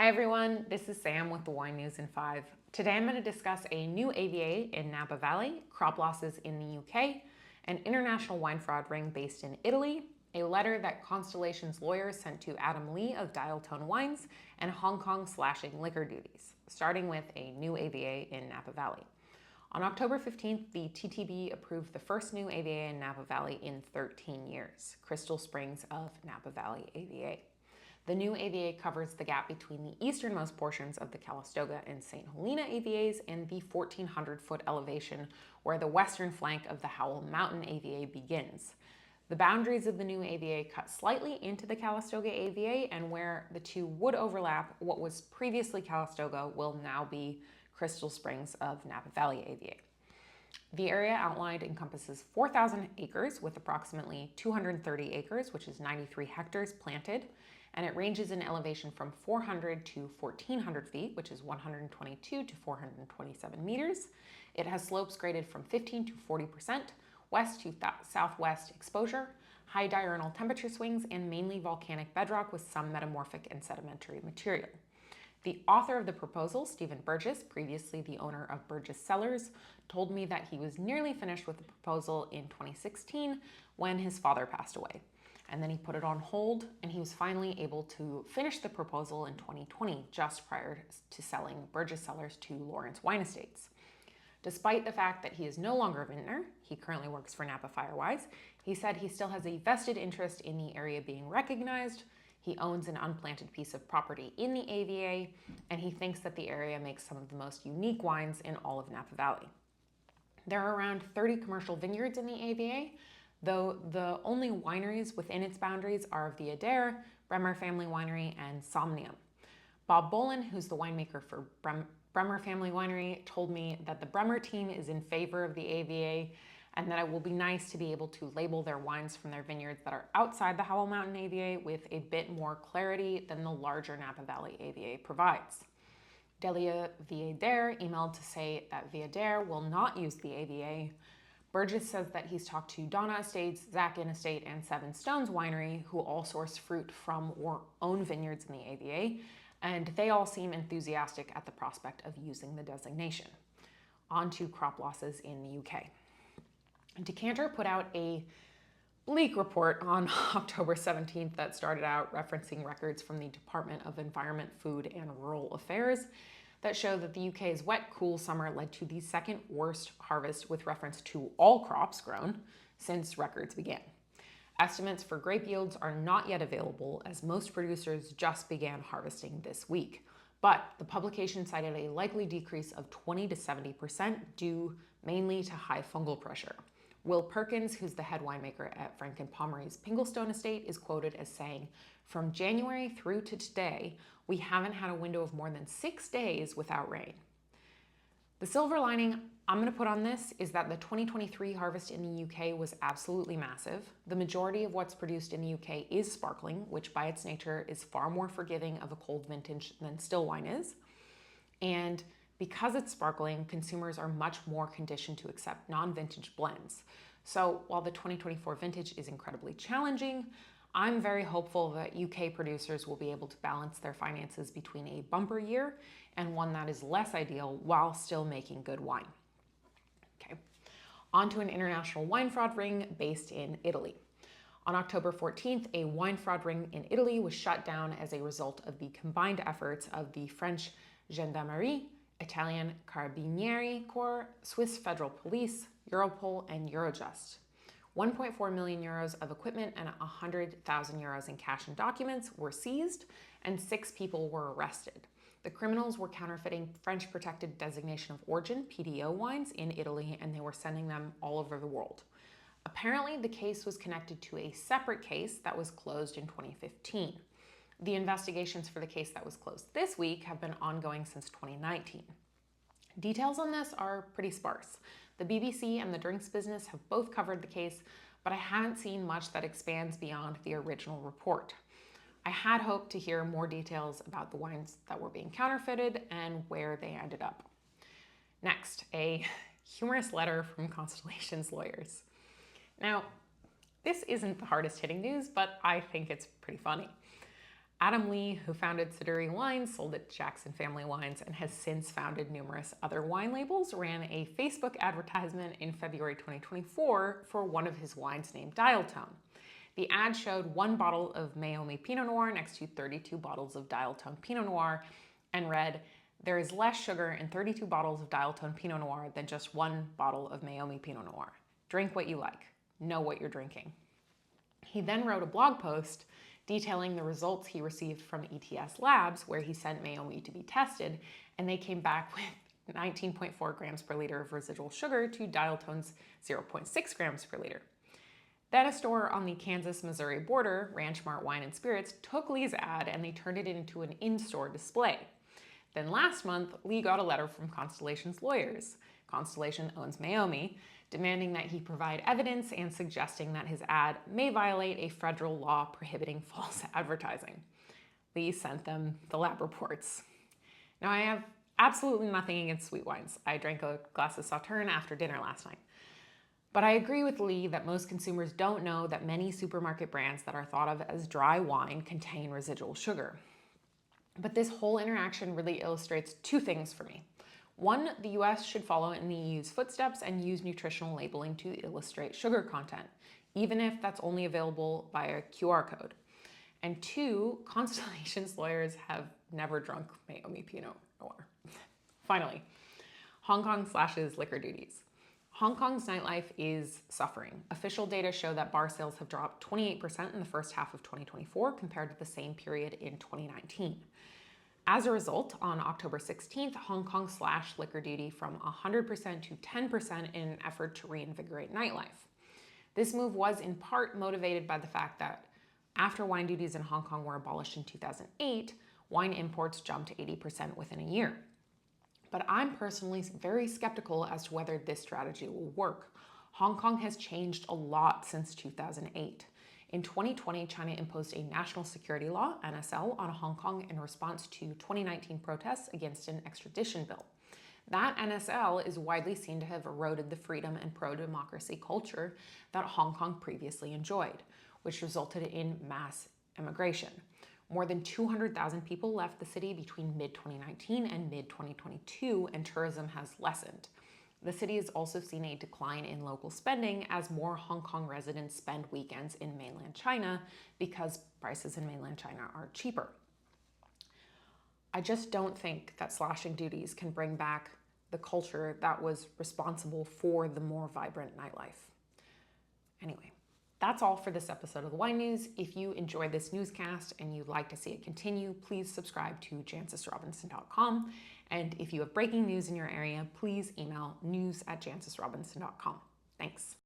Hi everyone, this is Sam with the Wine News in 5. Today I'm going to discuss a new AVA in Napa Valley, crop losses in the UK, an international wine fraud ring based in Italy, a letter that Constellation's lawyers sent to Adam Lee of Dial Tone Wines, and Hong Kong slashing liquor duties, starting with a new AVA in Napa Valley. On October 15th, the TTB approved the first new AVA in Napa Valley in 13 years, Crystal Springs of Napa Valley AVA. The new AVA covers the gap between the easternmost portions of the Calistoga and St. Helena AVAs and the 1,400-foot elevation where the western flank of the Howell Mountain AVA begins. The boundaries of the new AVA cut slightly into the Calistoga AVA, and where the two would overlap, what was previously Calistoga will now be Crystal Springs of Napa Valley AVA. The area outlined encompasses 4,000 acres with approximately 230 acres, which is 93 hectares, planted, and it ranges in elevation from 400 to 1,400 feet, which is 122 to 427 meters. It has slopes graded from 15 to 40%, west to southwest exposure, high diurnal temperature swings, and mainly volcanic bedrock with some metamorphic and sedimentary material. The author of the proposal, Stephen Burgess, previously the owner of Burgess Cellars, told me that he was nearly finished with the proposal in 2016 when his father passed away. And then he put it on hold, and he was finally able to finish the proposal in 2020, just prior to selling Burgess Cellars to Lawrence Wine Estates. Despite the fact that he is no longer a vintner, he currently works for Napa Firewise, he said he still has a vested interest in the area being recognized. He owns an unplanted piece of property in the AVA, and he thinks that the area makes some of the most unique wines in all of Napa Valley. There are around 30 commercial vineyards in the AVA, though the only wineries within its boundaries are Via d'Air, Bremer Family Winery, and Somnium. Bob Bolin, who's the winemaker for Bremer Family Winery, told me that the Bremer team is in favor of the AVA and that it will be nice to be able to label their wines from their vineyards that are outside the Howell Mountain AVA with a bit more clarity than the larger Napa Valley AVA provides. Delia Via d'Air emailed to say that Via d'Air will not use the AVA. Burgess says that he's talked to Donna Estates, Zach Inn Estate, and Seven Stones Winery, who all source fruit from or own vineyards in the AVA, and they all seem enthusiastic at the prospect of using the designation. On to crop losses in the UK. Decanter put out a bleak report on October 17th that started out referencing records from the Department of Environment, Food and Rural Affairs that show that the UK's wet, cool summer led to the second worst harvest with reference to all crops grown since records began. Estimates for grape yields are not yet available as most producers just began harvesting this week, but the publication cited a likely decrease of 20 to 70% due mainly to high fungal pressure. Will Perkins, who's the head winemaker at Frank and Pomeroy's Pinglestone Estate, is quoted as saying, "From January through to today, we haven't had a window of more than 6 days without rain." The silver lining I'm going to put on this is that the 2023 harvest in the UK was absolutely massive. The majority of what's produced in the UK is sparkling, which by its nature is far more forgiving of a cold vintage than still wine is. And because it's sparkling, consumers are much more conditioned to accept non-vintage blends. So while the 2024 vintage is incredibly challenging, I'm very hopeful that UK producers will be able to balance their finances between a bumper year and one that is less ideal while still making good wine. Okay, on to an international wine fraud ring based in Italy. On October 14th, a wine fraud ring in Italy was shut down as a result of the combined efforts of the French Gendarmerie, Italian Carabinieri Corps, Swiss Federal Police, Europol, and Eurojust. 1.4 million euros of equipment and 100,000 euros in cash and documents were seized, and 6 people were arrested. The criminals were counterfeiting French Protected Designation of Origin, PDO wines, in Italy, and they were sending them all over the world. Apparently, the case was connected to a separate case that was closed in 2015. The investigations for the case that was closed this week have been ongoing since 2019. Details on this are pretty sparse. The BBC and the drinks business have both covered the case, but I haven't seen much that expands beyond the original report. I had hoped to hear more details about the wines that were being counterfeited and where they ended up. Next, a humorous letter from Constellation's lawyers. Now, this isn't the hardest hitting news, but I think it's pretty funny. Adam Lee, who founded Siduri Wines, sold it to Jackson Family Wines, and has since founded numerous other wine labels, ran a Facebook advertisement in February 2024 for one of his wines named Dial Tone. The ad showed 1 bottle of Meiomi Pinot Noir next to 32 bottles of Dial Tone Pinot Noir and read, "There is less sugar in 32 bottles of Dial Tone Pinot Noir than just 1 bottle of Meiomi Pinot Noir. Drink what you like. Know what you're drinking." He then wrote a blog post detailing the results he received from ETS Labs, where he sent Meiomi to be tested, and they came back with 19.4 grams per liter of residual sugar to Dial Tone's 0.6 grams per liter. Then a store on the Kansas-Missouri border, Ranch Mart Wine and Spirits, took Lee's ad and they turned it into an in-store display. Then last month, Lee got a letter from Constellation's lawyers. Constellation owns Meiomi, demanding that he provide evidence and suggesting that his ad may violate a federal law prohibiting false advertising. Lee sent them the lab reports. Now, I have absolutely nothing against sweet wines. I drank a glass of Sauterne after dinner last night. But I agree with Lee that most consumers don't know that many supermarket brands that are thought of as dry wine contain residual sugar. But this whole interaction really illustrates 2 things for me. 1, the US should follow in the EU's footsteps and use nutritional labeling to illustrate sugar content, even if that's only available via QR code. And 2, Constellation's lawyers have never drunk Meiomi Pinot Noir. Finally, Hong Kong slashes liquor duties. Hong Kong's nightlife is suffering. Official data show that bar sales have dropped 28% in the first half of 2024 compared to the same period in 2019. As a result, on October 16th, Hong Kong slashed liquor duty from 100% to 10% in an effort to reinvigorate nightlife. This move was in part motivated by the fact that after wine duties in Hong Kong were abolished in 2008, wine imports jumped 80% within a year. But I'm personally very skeptical as to whether this strategy will work. Hong Kong has changed a lot since 2008. In 2020, China imposed a national security law, NSL, on Hong Kong in response to 2019 protests against an extradition bill. That NSL is widely seen to have eroded the freedom and pro-democracy culture that Hong Kong previously enjoyed, which resulted in mass immigration. More than 200,000 people left the city between mid-2019 and mid-2022, and tourism has lessened. The city has also seen a decline in local spending as more Hong Kong residents spend weekends in mainland China because prices in mainland China are cheaper. I just don't think that slashing duties can bring back the culture that was responsible for the more vibrant nightlife. Anyway, that's all for this episode of the Wine News. If you enjoyed this newscast and you'd like to see it continue, please subscribe to jancesrobinson.com. And if you have breaking news in your area, please email news@jancesrobinson.com. Thanks.